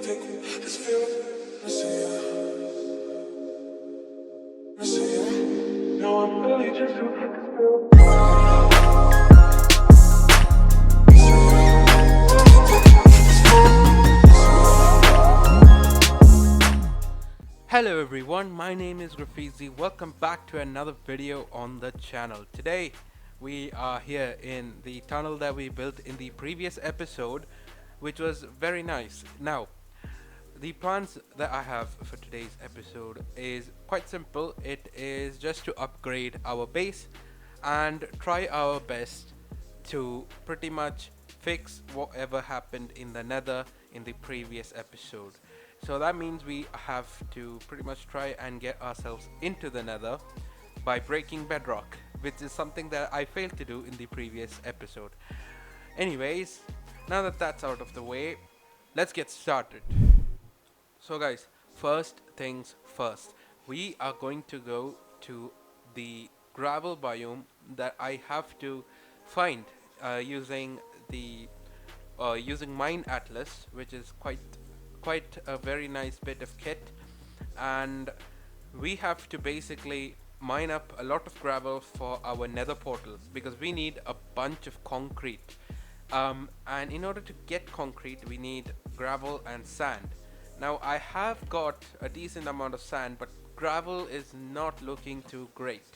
Hello everyone, my name is Graffitzi. Welcome back to another video on the channel. Today we are here in the tunnel that we built in the previous episode, which was very nice. Now, the plans that I have for today's episode is quite simple. It is just to upgrade our base and try our best to pretty much fix whatever happened in the nether in the previous episode. So that means we have to pretty much try and get ourselves into the nether by breaking bedrock, which is something that I failed to do in the previous episode. Anyways, now that that's out of the way, let's get started. So guys, first things first, we are going to go to the gravel biome that I have to find using the using Mine Atlas, which is quite a very nice bit of kit, and we have to basically mine up a lot of gravel for our nether portal because we need a bunch of concrete, and in order to get concrete we need gravel and sand. Now I have got a decent amount of sand, but gravel is not looking too great,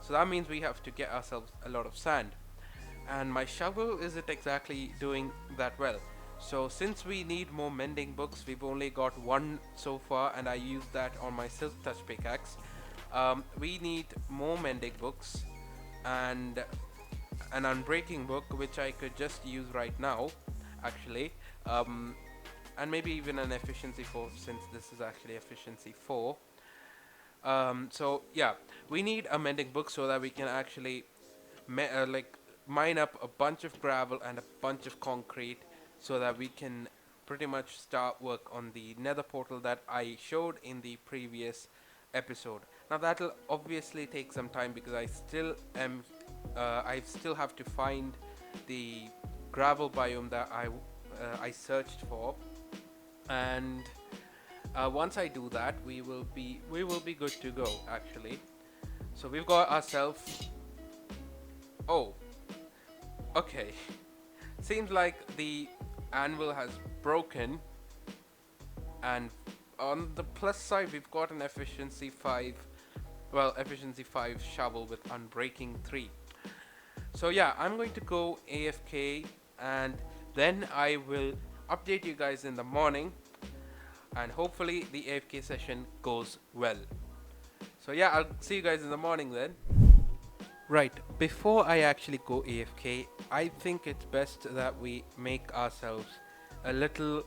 so that means we have to get ourselves a lot of sand, and my shovel isn't exactly doing that well. So since we need more mending books, we've only got one so far, and I used that on my silk touch pickaxe. We need more mending books and an unbreaking book, which I could just use right now actually, and maybe even an efficiency 4, since this is actually efficiency 4. So yeah, we need a mending book so that we can actually mine up a bunch of gravel and a bunch of concrete so that we can pretty much start work on the nether portal that I showed in the previous episode. Now that'll obviously take some time because I still have to find the gravel biome that I searched for, and once I do that, we will be good to go actually. So we've got ourselves, oh, okay, seems like the anvil has broken, and on the plus side we've got an efficiency 5 shovel with unbreaking 3. So yeah, I'm going to go AFK, and then I will update you guys in the morning, and hopefully the AFK session goes well. So yeah, I'll see you guys in the morning then. Right, before I actually go AFK, I think it's best that we make ourselves a little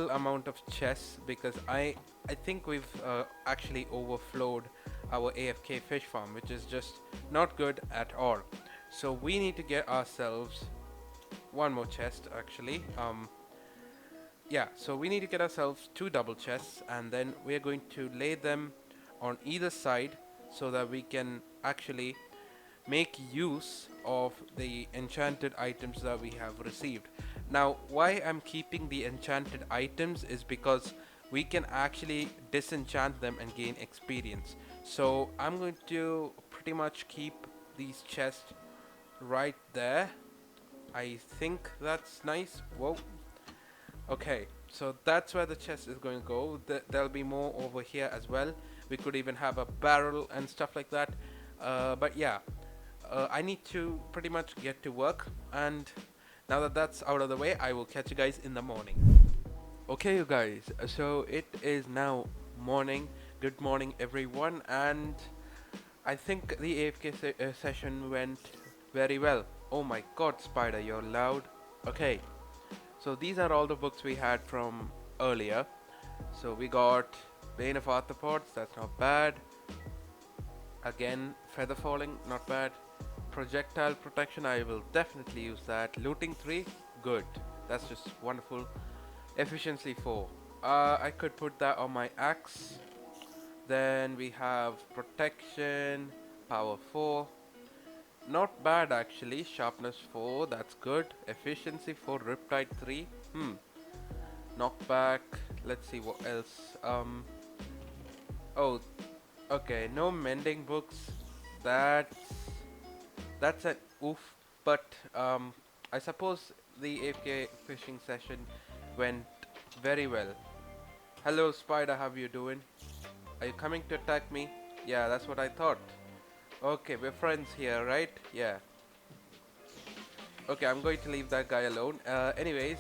amount of chests, because I think we've actually overflowed our AFK fish farm, which is just not good at all. So we need to get ourselves one more chest actually. Yeah, so we need to get ourselves 2 double chests, and then we're going to lay them on either side so that we can actually make use of the enchanted items that we have received. Now why I'm keeping the enchanted items is because we can actually disenchant them and gain experience. So I'm going to pretty much keep these chests right there. I think that's nice. Whoa. Okay, so that's where the chest is going to go. There'll be more over here as well. We could even have a barrel and stuff like that. But yeah, I need to pretty much get to work, and now that that's out of the way, I will catch you guys in the morning. Okay you guys, so it is now morning. Good morning everyone, and I think the AFK session went very well. Oh my god, Spider, you're loud. Okay, so these are all the books we had from earlier. So we got Bane of Arthropods, that's not bad. Again, Feather Falling, not bad. Projectile Protection, I will definitely use that. Looting 3, good. That's just wonderful. Efficiency 4. I could put that on my axe. Then we have Protection, Power 4. Not bad actually. Sharpness 4, that's good. Efficiency 4, Riptide 3. knockback. Let's see what else. Oh, okay, no mending books. That's that's an oof. But I suppose the AFK fishing session went very well. Hello, Spider. How you doing? Are you coming to attack me? Yeah, that's what I thought. Okay, we're friends here, right? Yeah. Okay, I'm going to leave that guy alone. Anyways,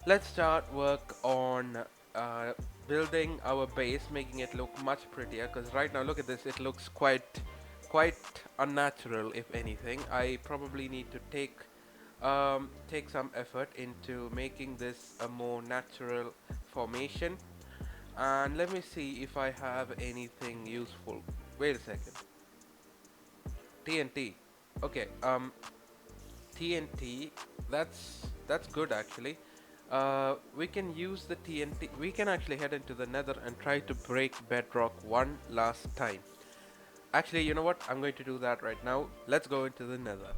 let's start work on uh, building our base, making it look much prettier. Because right now, look at this, it looks quite unnatural. If anything, I probably need to take some effort into making this a more natural formation. And let me see if I have anything useful. Wait a second. TNT. Okay. TNT. That's good actually. We can use the TNT. We can actually head into the Nether and try to break bedrock one last time. Actually, you know what? I'm going to do that right now. Let's go into the Nether.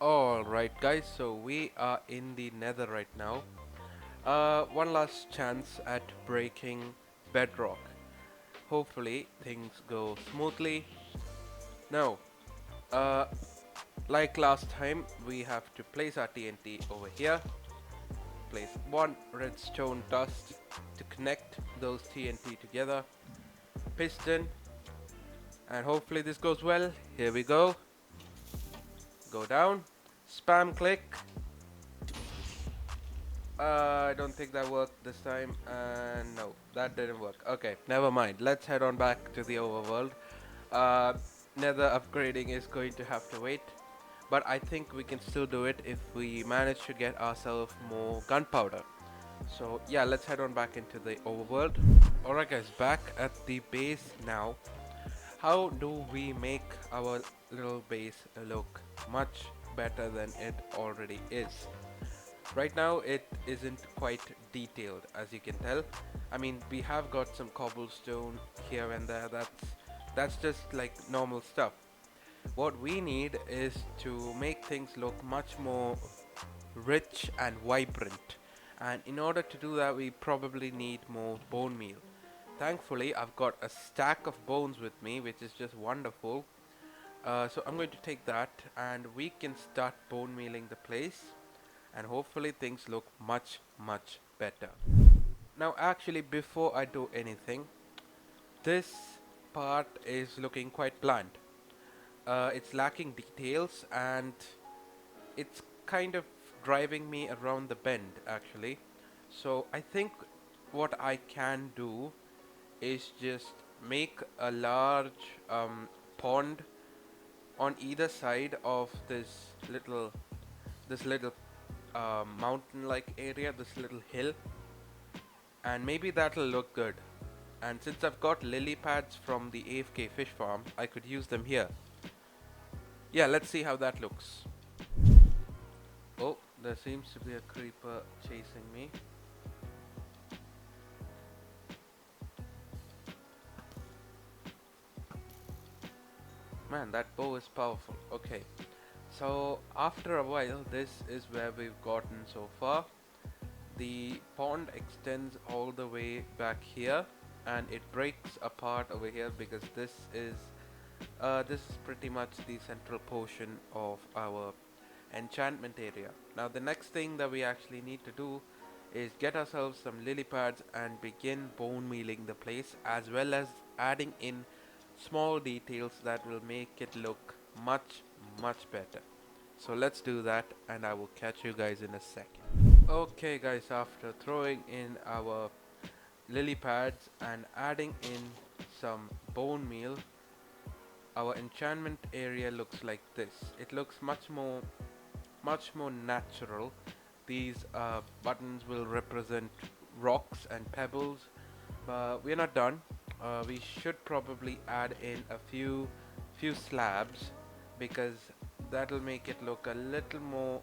Alright guys, so we are in the Nether right now. One last chance at breaking bedrock. Hopefully things go smoothly. No. Uh, like last time, we have to place our TNT over here. Place one redstone dust to connect those TNT together. Piston. And hopefully this goes well. Here we go. Go down. Spam click. I don't think that worked this time. And no, that didn't work. Okay, never mind. Let's head on back to the overworld. Uh, Nether upgrading is going to have to wait. But I think we can still do it if we manage to get ourselves more gunpowder. So yeah, let's head on back into the overworld. Alright guys, back at the base now. How do we make our little base look much better than it already is? Right now it isn't quite detailed, as you can tell. I mean, we have got some cobblestone here and there. That's just like normal stuff. What we need is to make things look much more rich and vibrant, and in order to do that we probably need more bone meal. Thankfully I've got a stack of bones with me, which is just wonderful. So I'm going to take that and we can start bone mealing the place, and hopefully things look much better. Now actually, before I do anything, this part is looking quite bland. It's lacking details and it's kind of driving me around the bend actually. So I think what I can do is just make a large pond on either side of this little mountain like area, this little hill, and maybe that'll look good. And since I've got lily pads from the AFK fish farm, I could use them here. Yeah, let's see how that looks. Oh, there seems to be a creeper chasing me. Man, that bow is powerful. Okay, so after a while, this is where we've gotten so far. The pond extends all the way back here, and it breaks apart over here because this is pretty much the central portion of our enchantment area. Now the next thing that we actually need to do is get ourselves some lily pads and begin bone mealing the place, as well as adding in small details that will make it look much better. So let's do that and I will catch you guys in a second. Okay guys, after throwing in our lily pads and adding in some bone meal, our enchantment area looks like this. It looks much more natural. These buttons will represent rocks and pebbles, but we're not done. We should probably add in a few slabs, because that'll make it look a little more,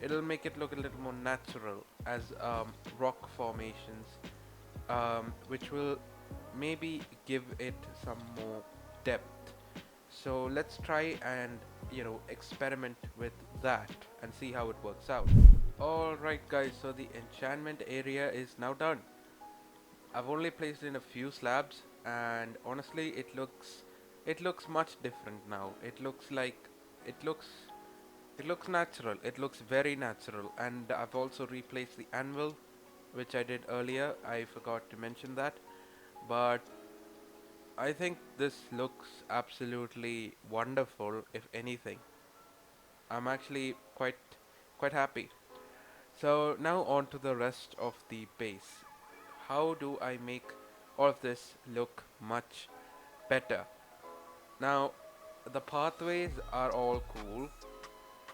it'll make it look a little more natural as rock formations, which will maybe give it some more depth. So let's try and experiment with that and see how it works out. Alright guys, so the enchantment area is now done. I've only placed in a few slabs and honestly it looks much different now. It looks it looks natural. It looks very natural, and I've also replaced the anvil which I did earlier. I forgot to mention that. But I think this looks absolutely wonderful if anything. I'm actually quite happy. So now on to the rest of the base. How do I make all of this look much better? Now the pathways are all cool,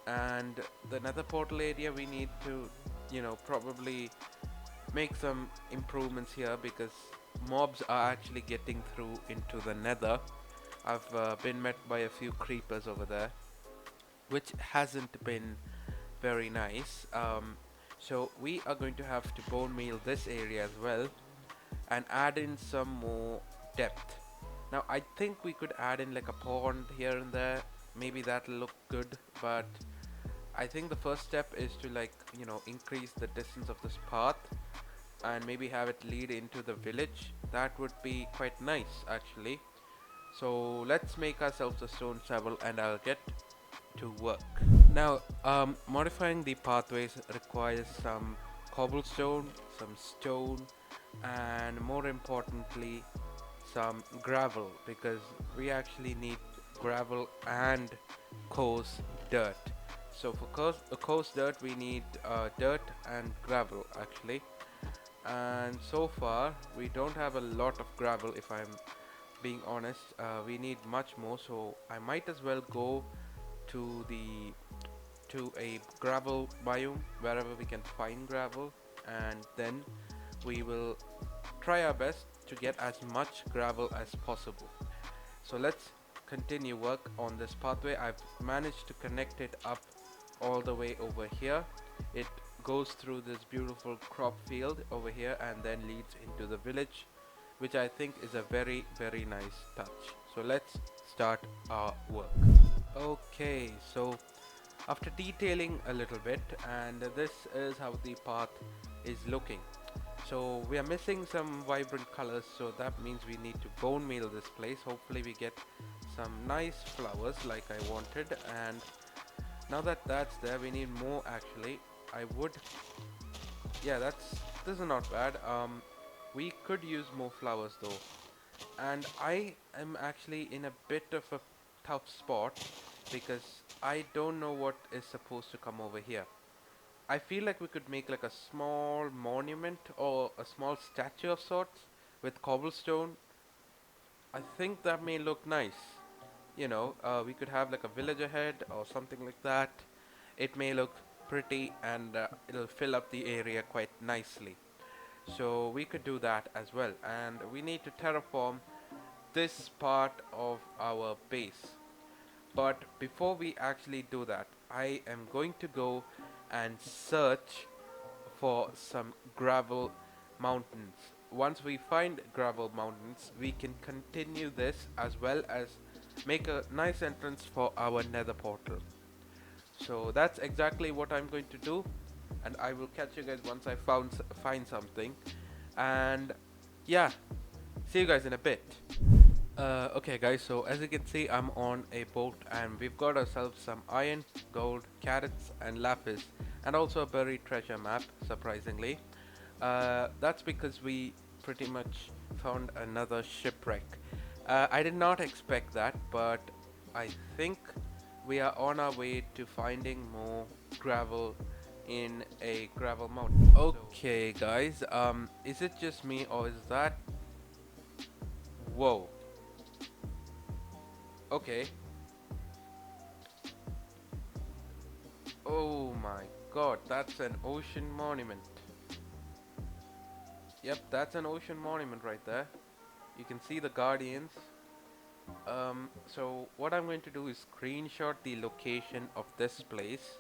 and the nether portal area we need to, probably make some improvements here because mobs are actually getting through into the nether. I've been met by a few creepers over there, which hasn't been very nice. So we are going to have to bone meal this area as well and add in some more depth. Now I think we could add in like a pond here and there. Maybe that'll look good, but I think the first step is to increase the distance of this path and maybe have it lead into the village. That would be quite nice actually. So let's make ourselves a stone shovel and I'll get to work. Now, modifying the pathways requires some cobblestone, some stone, and more importantly, some gravel because we actually need gravel and coarse dirt. So for coarse dirt, we need dirt and gravel actually. And so far, we don't have a lot of gravel if I'm being honest. We need much more, so I might as well go to a gravel biome wherever we can find gravel, and then we will try our best to get as much gravel as possible. So let's continue work on this pathway. I've managed to connect it up all the way over here. It goes through this beautiful crop field over here and then leads into the village, which I think is a very nice touch. So let's start our work. Okay, so after detailing a little bit, and this is how the path is looking. So we are missing some vibrant colors, so that means we need to bone meal this place. Hopefully we get some nice flowers like I wanted, and now that that's there, we need more actually. I would, yeah, this is not bad. We could use more flowers though, and I am actually in a bit of a tough spot because I don't know what is supposed to come over here. I feel like we could make like a small monument or a small statue of sorts with cobblestone. I think that may look nice. We could have like a village ahead or something like that. It may look pretty and it'll fill up the area quite nicely. So we could do that as well. And we need to terraform this part of our base. But before we actually do that, I am going to go and search for some gravel mountains. Once we find gravel mountains, we can continue this as well as make a nice entrance for our nether portal. So that's exactly what I'm going to do, and I will catch you guys once I find something. And yeah, see you guys in a bit. Okay guys, so as you can see, I'm on a boat and we've got ourselves some iron, gold, carrots and lapis, and also a buried treasure map, surprisingly. That's because we pretty much found another shipwreck. I did not expect that, but I think we are on our way to finding more gravel in a gravel mountain. Okay guys, is it just me or is that... Whoa. Okay. Oh my god, that's an ocean monument. Yep, that's an ocean monument right there. You can see the guardians. So what I'm going to do is screenshot the location of this place,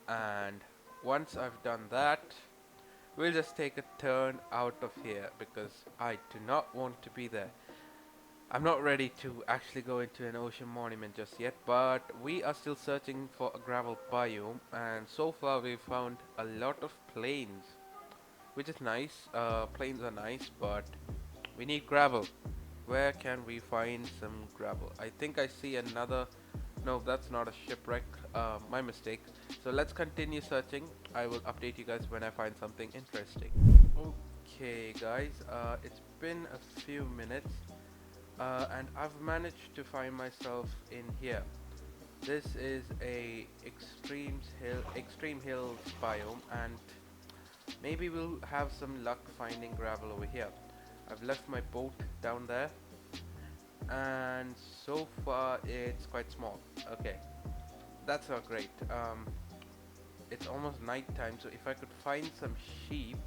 and once I've done that, we'll just take a turn out of here because I do not want to be there. I'm not ready to actually go into an ocean monument just yet, but we are still searching for a gravel biome, and so far we've found a lot of plains, which is nice. Plains are nice, but we need gravel. Where can we find some gravel? I think I see another. No, that's not a shipwreck. My mistake. So let's continue searching. I will update you guys when I find something interesting. Okay, guys. It's been a few minutes, and I've managed to find myself in here. This is a extreme hills biome, and maybe we'll have some luck finding gravel over here. I've left my boat down there, and so far it's quite small. Okay, that's not great. It's almost night time, so if I could find some sheep,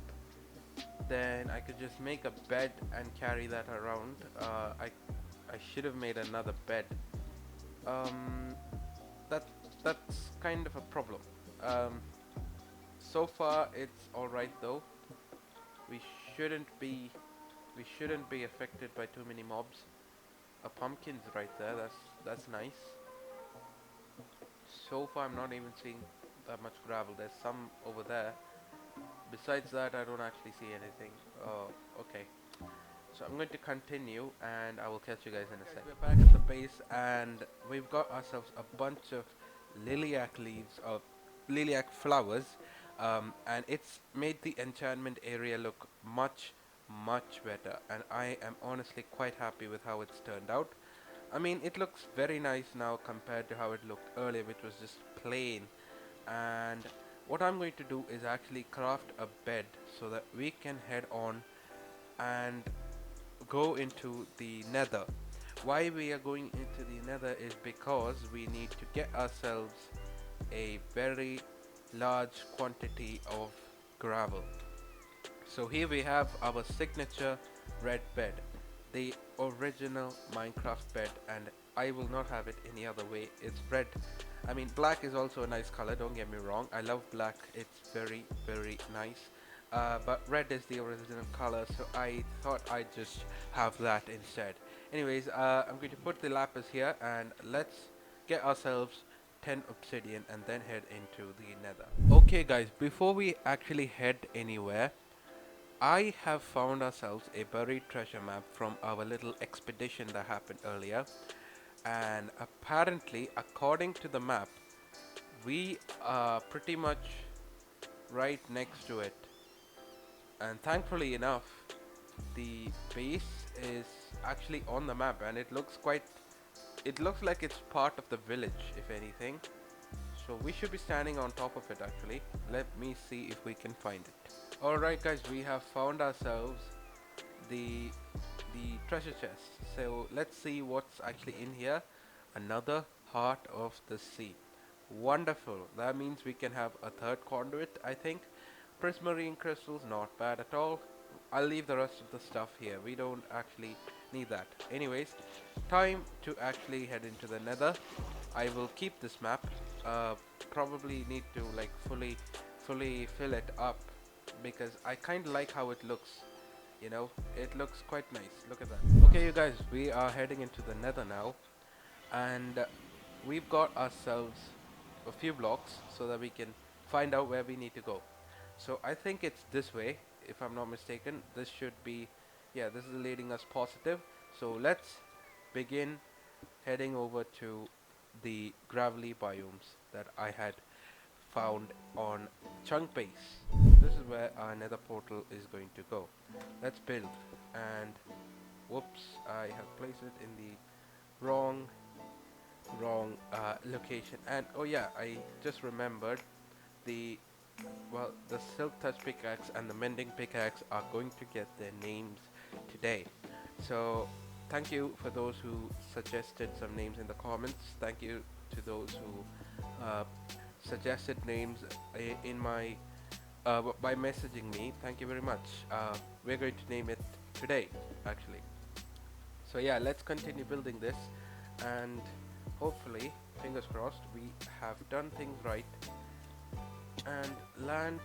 then I could just make a bed and carry that around. I should have made another bed. Um, that that's kind of a problem. Um, so far it's all right though. We shouldn't be we shouldn't be affected by too many mobs. A pumpkin's right there. That's nice. So far I'm not even seeing that much gravel. There's some over there. Besides that, I don't actually see anything. Oh, okay. So I'm going to continue, and I will catch you guys in a second. We're back at the base, and we've got ourselves a bunch of lilac leaves, of lilac flowers, and it's made the enchantment area look much better, and I am honestly quite happy with how it's turned out. I mean, it looks very nice now compared to how it looked earlier, which was just plain. And what I'm going to do is actually craft a bed so that we can head on and go into the nether. Why we are going into the nether is because we need to get ourselves a very large quantity of gravel. So here we have our signature red bed, the original Minecraft bed, and I will not have it any other way. It's red. I mean, black is also a nice color, don't get me wrong. I love black, it's very nice. But red is the original color, so I thought I'd just have that instead. Anyways, I'm going to put the lapis here, and let's get ourselves 10 obsidian and then head into the nether. Okay guys, before we actually head anywhere, I have found ourselves a buried treasure map from our little expedition that happened earlier, and apparently, according to the map, we are pretty much right next to it. And thankfully enough, the base is actually on the map, and it looks like it's part of the village, if anything. So we should be standing on top of it actually. Let me see if we can find it. Alright guys, we have found ourselves the treasure chest. So let's see what's actually in here. Another heart of the sea. Wonderful. That means we can have a third conduit, I think. Prismarine crystals, not bad at all. I'll leave the rest of the stuff here. We don't actually need that. Anyways, time to actually head into the nether. I will keep this map. Probably need to like fully fill it up because I kind of like how it looks. You know, it looks quite nice. Look at that. Okay, you guys, we are heading into the nether now, and we've got ourselves a few blocks so that we can find out where we need to go. So I think it's this way, if I'm not mistaken. This should be, yeah, this is leading us positive. So let's begin heading over to the gravelly biomes that I had found on chunk base. This is where our nether portal is going to go. Let's build, and whoops, I have placed it in the wrong location. And oh yeah, I just remembered the the silk touch pickaxe and the mending pickaxe are going to get their names today. So thank you for those who suggested some names in the comments. Thank you to those who suggested names in my by messaging me. Thank you very much. We're going to name it today actually. So yeah, let's continue building this, and hopefully, fingers crossed, we have done things right and land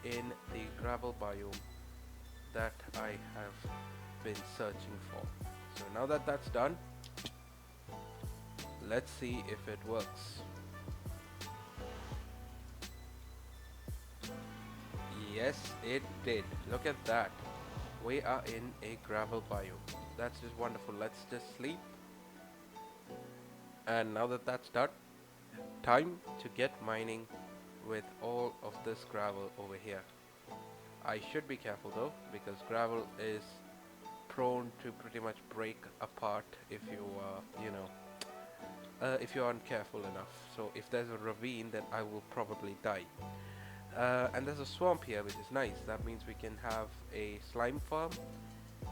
in the gravel biome that I have been searching for. So now that that's done, let's see if it works. Yes, it did. Look at that. We are in a gravel biome. That's just wonderful. Let's just sleep. And now that that's done, time to get mining with all of this gravel over here. I should be careful though, because gravel is prone to pretty much break apart if you if you aren't careful enough. So if there's a ravine, then I will probably die. And there's a swamp here, which is nice. That means we can have a slime farm.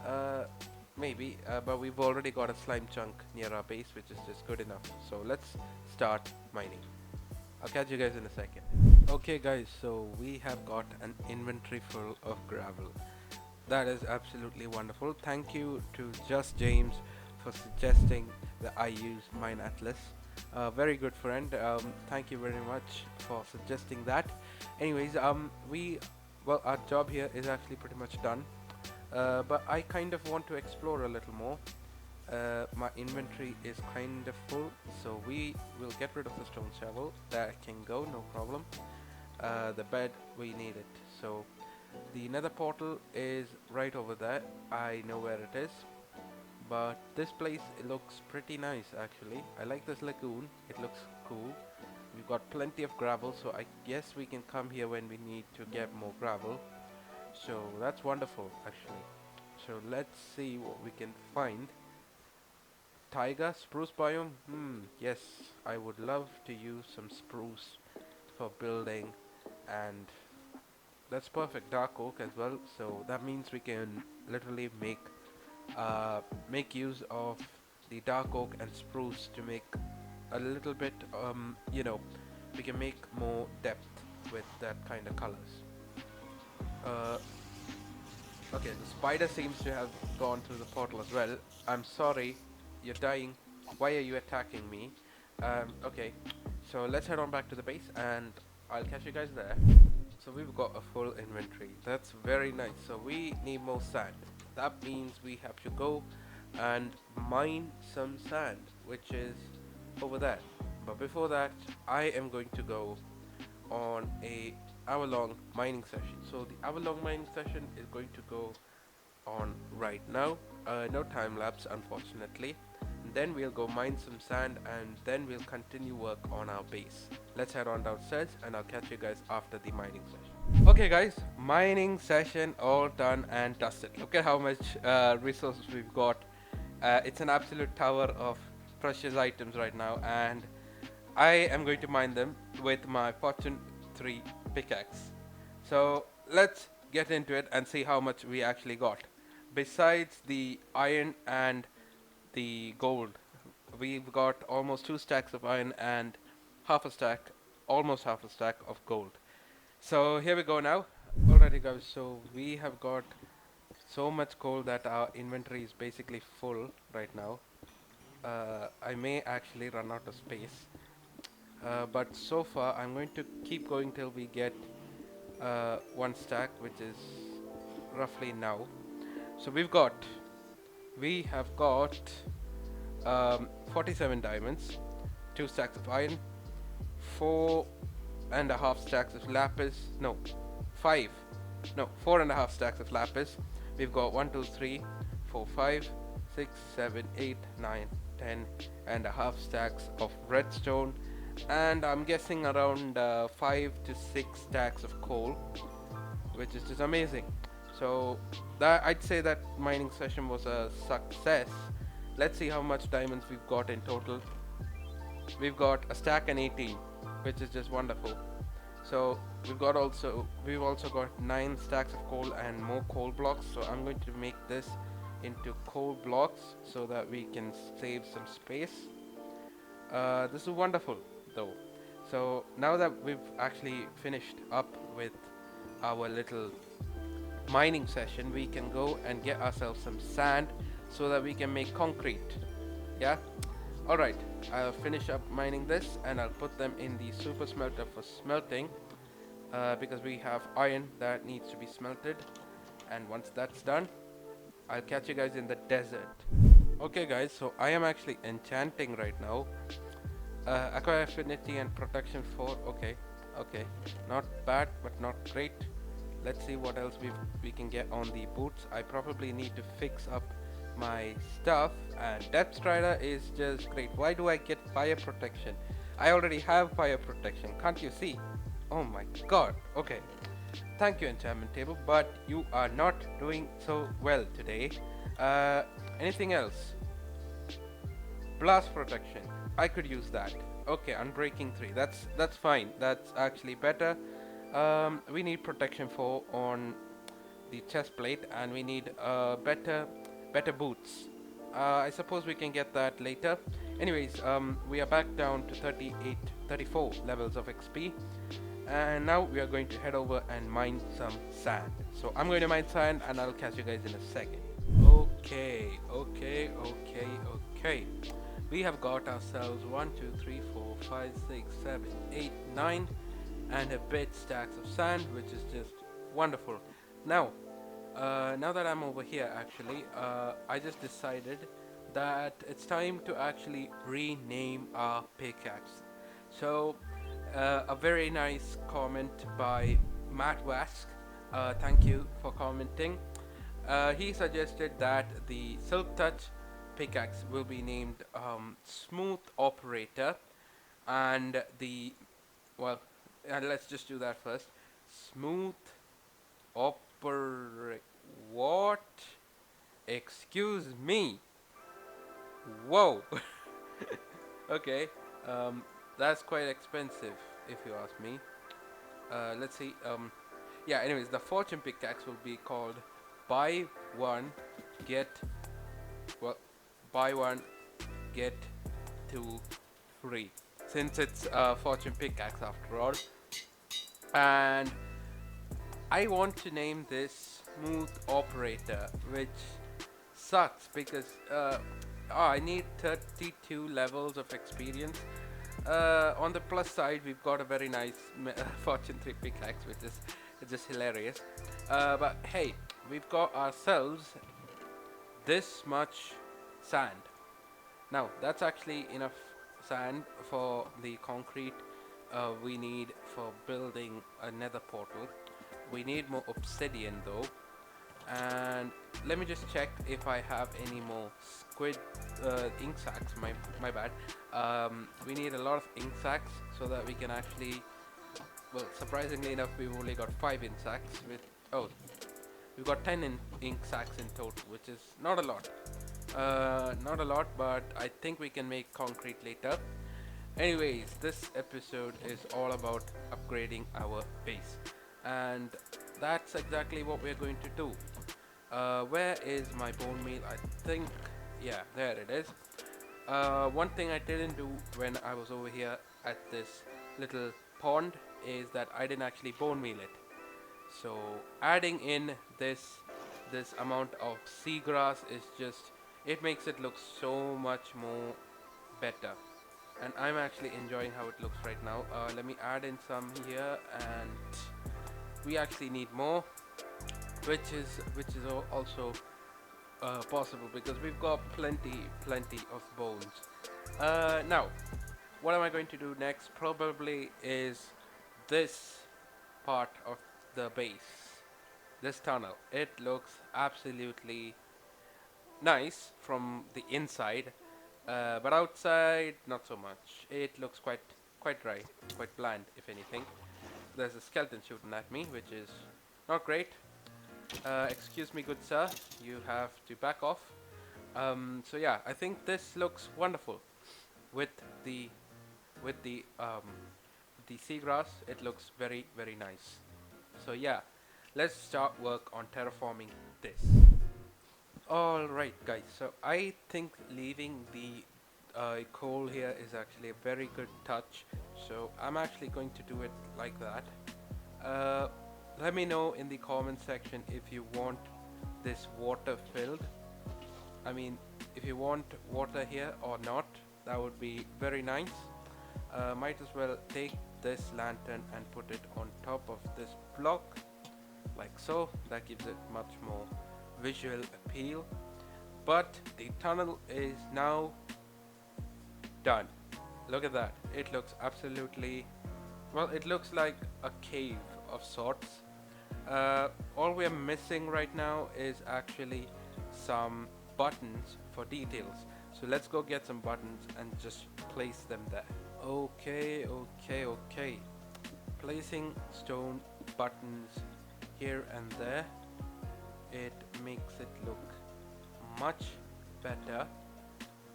Uh, Maybe, but we've already got a slime chunk near our base, which is just good enough. So let's start mining. I'll catch you guys in a second. Okay guys, so we have got an inventory full of gravel. That is absolutely wonderful. Thank you to Just James for suggesting that I use Mine Atlas. Very good friend. Thank you very much for suggesting that. Anyways, our job here is actually pretty much done. But I kind of want to explore a little more. My inventory is kind of full, so we will get rid of the stone shovel. That can go, no problem. The bed, we need it. So the nether portal is right over there. I know where it is. But this place, it looks pretty nice actually. I like this lagoon. It looks cool. We've got plenty of gravel, so I guess we can come here when we need to get more gravel. So that's wonderful actually. So let's see what we can find. Taiga spruce biome. Yes, I would love to use some spruce for building, and that's perfect. Dark oak as well. So that means we can literally make use of the dark oak and spruce to make a little bit we can make more depth with that kind of colors. Uh, okay, the spider seems to have gone through the portal as well. I'm sorry, you're dying. Why are you attacking me? Okay, so let's head on back to the base and I'll catch you guys there. So we've got a full inventory. That's very nice. So we need more sand. That means we have to go and mine some sand, which is over there. But before that, I am going to go on a hour-long mining session. So the hour-long mining session is going to go on right now. No time lapse, unfortunately. And then we'll go mine some sand, and then we'll continue work on our base. Let's head on downstairs, and I'll catch you guys after the mining session. Okay guys, mining session all done and dusted. Look at how much resources we've got. It's an absolute tower of precious items right now, and I am going to mine them with my Fortune 3 pickaxe. So let's get into it and see how much we actually got. Besides the iron and the gold, we've got almost 2 stacks of iron and almost half a stack of gold. So here we go now. Alrighty guys, so we have got so much gold that our inventory is basically full right now. I may actually run out of space. But so far I'm going to keep going till we get 1 stack, which is roughly now. So we have got 47 diamonds, 2 stacks of iron, 4.5 stacks of lapis, no 5 no 4.5 stacks of lapis. We've got 1 2 3 4 5 6 7 8 9 10 and a half stacks of redstone, and I'm guessing around 5 to 6 stacks of coal, which is just amazing. So that, I'd say that mining session was a success. Let's see how much diamonds we've got in total. We've got a stack and 18, which is just wonderful. So we've also got 9 stacks of coal and more coal blocks. So I'm going to make this into coal blocks so that we can save some space. This is wonderful though. So now that we've actually finished up with our little mining session, we can go and get ourselves some sand so that we can make concrete. Yeah, alright, I'll finish up mining this and I'll put them in the super smelter for smelting, because we have iron that needs to be smelted, and once that's done I'll catch you guys in the desert. Okay guys, so I am actually enchanting right now. Acquire affinity and protection 4. Okay, okay, not bad but not great. Let's see what else we can get on the boots. I probably need to fix up my stuff, and Depth Strider is just great. Why do I get fire protection? I already have fire protection, can't you see? Oh my god. Okay, thank you enchantment table, but you are not doing so well today. uh, Anything else? Blast protection, I could use that. Okay, unbreaking 3, that's fine, that's actually better. We need protection 4 on the chest plate, and we need better boots. I suppose we can get that later. Anyways, we are back down to 38 34 levels of XP, and now we are going to head over and mine some sand. So I'm going to mine sand, and I'll catch you guys in a second. Okay. We have got ourselves 1, 2, 3, 4, 5, 6, 7, 8, 9, and a bit stacks of sand, which is just wonderful. Now, now that I'm over here, actually, I just decided that it's time to actually rename our pickaxe. So, a very nice comment by Matt Wask. Thank you for commenting. He suggested that the Silk Touch pickaxe will be named Smooth Operator, and the well, let's just do that first. Smooth Operate. What? Excuse me. Whoa. Okay. That's quite expensive, if you ask me. Let's see. Yeah. Anyways, the fortune pickaxe will be called Buy One Get well, Buy One Get Two Free. Since it's a fortune pickaxe after all, and I want to name this Smooth Operator, which sucks because I need 32 levels of experience. On the plus side, we've got a very nice Fortune 3 pickaxe, which is just hilarious. But hey, we've got ourselves this much sand. Now, that's actually enough sand for the concrete we need for building a nether portal. We need more obsidian though, and let me just check if I have any more squid ink sacks. My bad. We need a lot of ink sacks so that we can actually, well, surprisingly enough, we've only got 5 ink sacks with, oh, we've got 10 ink sacks in total, which is not a lot. Not a lot, but I think we can make concrete later. Anyways, this episode is all about upgrading our base, and that's exactly what we're going to do. Where is my bone meal? I think, yeah, there it is. One thing I didn't do when I was over here at this little pond is that I didn't actually bone meal it. So adding in this amount of seagrass is just, it makes it look so much more better, and I'm actually enjoying how it looks right now. Let me add in some here, and we actually need more, which is also possible because we've got plenty of bones. Now, what am I going to do next? Probably is this part of the base, this tunnel. It looks absolutely nice from the inside, but outside not so much. It looks quite dry, quite bland if anything. There's a skeleton shooting at me, which is not great. Excuse me, good sir, you have to back off. So yeah, I think this looks wonderful with the with the um, the seagrass. It looks very nice. So yeah, let's start work on terraforming this. Alright guys, so I think leaving the coal here is actually a very good touch, so I'm actually going to do it like that. Let me know in the comment section if you want this water filled. I mean, if you want water here or not, that would be very nice. Might as well take this lantern and put it on top of this block like so. That gives it much more visual appeal. but the tunnel is now done. Look at that. It looks absolutely, well, it looks like a cave of sorts. All we're missing right now is actually some buttons for details. So let's go get some buttons and just place them there. Okay. Placing stone buttons here and there, it makes it look much better.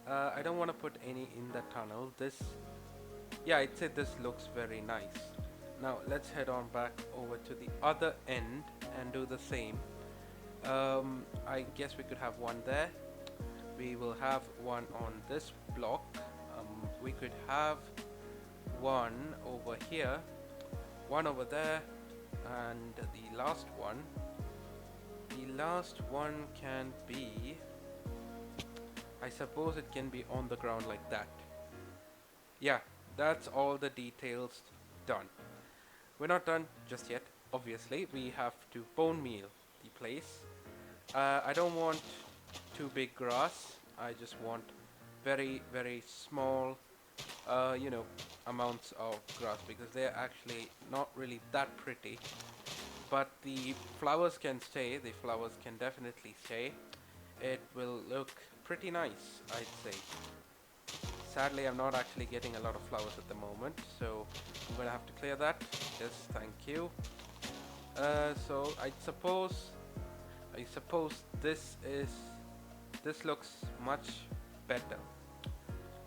I don't want to put any in the tunnel. Yeah, I'd say this looks very nice. Now let's head on back over to the other end and do the same. I guess we could have one there. We will have one on this block. We could have one over here, one over there, and the last one can be, I suppose it can be on the ground like that. Yeah, that's all the details done. We're not done just yet. Obviously, we have to bone meal the place. I don't want too big grass. I just want very, very small, amounts of grass, because they're actually not really that pretty. But the flowers can stay. The flowers can definitely stay. It will look pretty nice, I'd say. Sadly, I'm not actually getting a lot of flowers at the moment, so I'm gonna have to clear that. Yes, thank you. So I suppose this looks much better.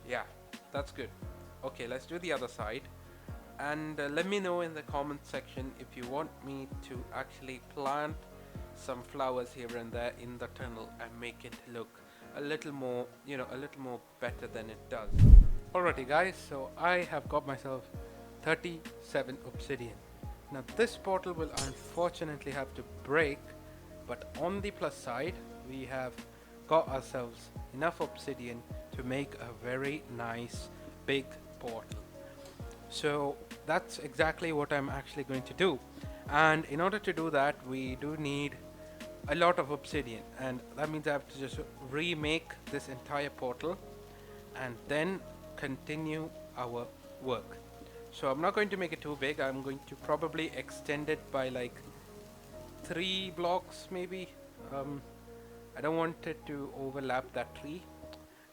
Yeah, that's good. Okay, let's do the other side, and let me know in the comment section if you want me to actually plant some flowers here and there in the tunnel and make it look a little more, a little more better than it does. Alrighty guys, so I have got myself 37 obsidian. Now this portal will unfortunately have to break, but on the plus side, we have got ourselves enough obsidian to make a very nice big portal. So that's exactly what I'm actually going to do. And in order to do that, we do need a lot of obsidian, and that means I have to just remake this entire portal and then continue our work. So I'm not going to make it too big. I'm going to probably extend it by like 3 blocks maybe. I don't want it to overlap that tree,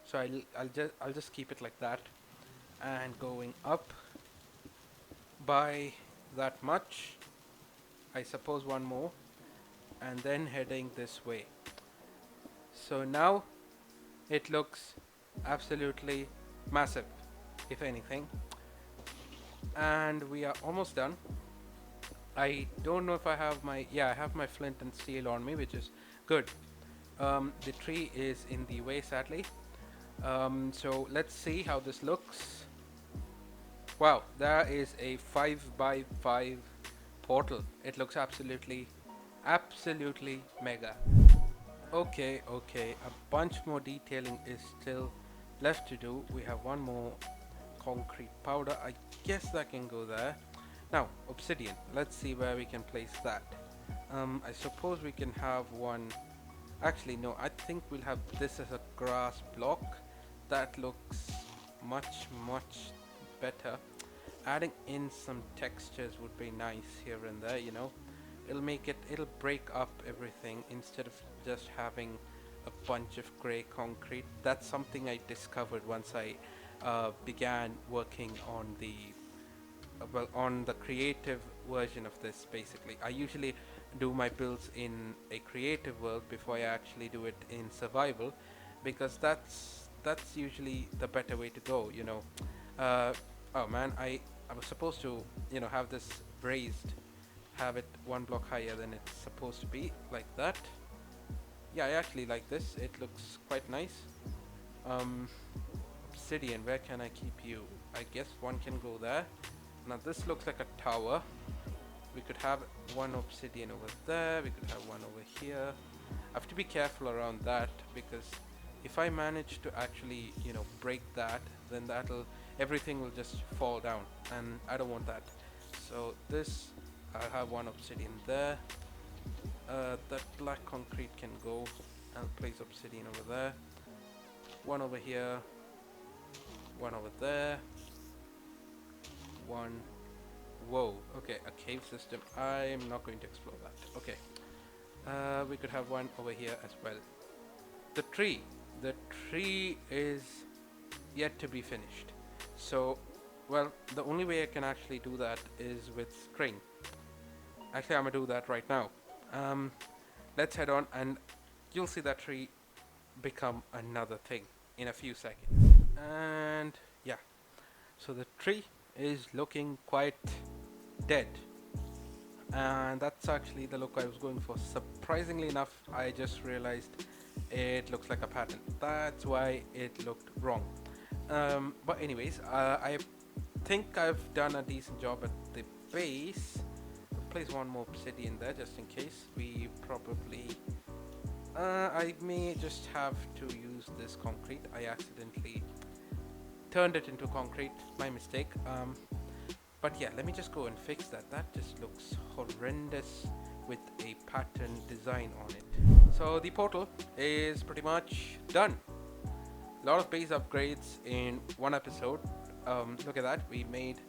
so I'll just keep it like that, and going up by that much, I suppose one more, and then heading this way. So now it looks absolutely massive, if anything, and we are almost done. I don't know if I have I have my flint and steel on me, which is good. The tree is in the way, sadly. So let's see how this looks. Wow, there is a 5x5 portal. It looks absolutely mega. Okay, a bunch more detailing is still left to do. We have one more concrete powder. I guess that can go there. Now, obsidian. Let's see where we can place that. I suppose we can have one. Actually, no, I think we'll have this as a grass block. That looks much better. Adding in some textures would be nice here and there, it'll break up everything instead of just having a bunch of gray concrete. That's something I discovered once I began working on the creative version of this. Basically, I usually do my builds in a creative world before I actually do it in survival, because that's usually the better way to go. Oh man, I was supposed to have this raised, have it 1 block higher than it's supposed to be, like that. Yeah, I actually like this. It looks quite nice. Obsidian, where can I keep you? I guess one can go there. Now this looks like a tower. We could have one obsidian over there. We could have one over here. I have to be careful around that, because if I manage to actually break that, then everything will just fall down, and I don't want that. So this, I'll have one obsidian there. That black concrete can go, I'll place obsidian over there. One over here. One over there. One. Whoa. Okay, a cave system. I'm not going to explore that. Okay. We could have one over here as well. The tree. The tree is yet to be finished. So, well, the only way I can actually do that is with string. Actually, I'm gonna do that right now. Let's head on, and you'll see that tree become another thing in a few seconds. And yeah, so the tree is looking quite dead, and that's actually the look I was going for. Surprisingly enough, I just realized it looks like a pattern. That's why it looked wrong. But anyways, I think I've done a decent job at the base. I'll place one more obsidian there just in case. We probably I may just have to use this concrete. I accidentally turned it into concrete, my mistake. But yeah, let me just go and fix that. That just looks horrendous with a pattern design on it. So the portal is pretty much done. A lot of base upgrades in one episode. Look at that. We made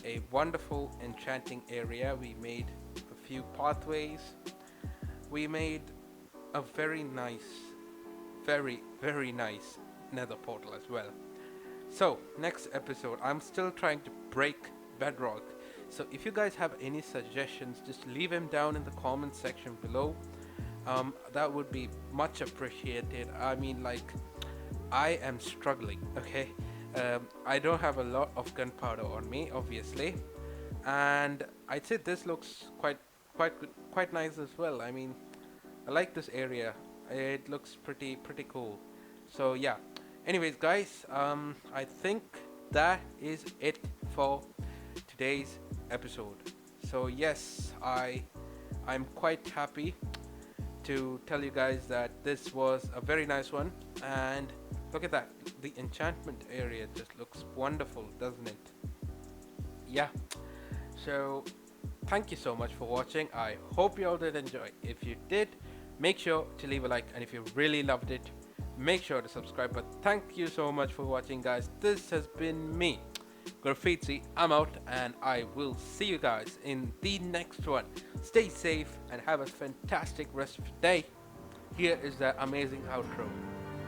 a wonderful enchanting area. We made a few pathways. We made a very nice, very nice nether portal as well. So next episode, I'm still trying to break bedrock. So if you guys have any suggestions, just leave them down in the comment section below. That would be much appreciated. I mean, like, I am struggling, okay? I don't have a lot of gunpowder on me, obviously, and I'd say this looks quite nice as well. I mean, I like this area. It looks pretty cool. So yeah. Anyways, guys, I think that is it for today's episode. So yes, I'm quite happy to tell you guys that this was a very nice one, and look at that. The enchantment area just looks wonderful, doesn't it? Yeah. So thank you so much for watching. I hope you all did enjoy. If you did, make sure to leave a like, and if you really loved it, make sure to subscribe. But thank you so much for watching, guys. This has been me, Graffitzi. I'm out, and I will see you guys in the next one. Stay safe and have a fantastic rest of your day. Here is the amazing outro.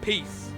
Peace.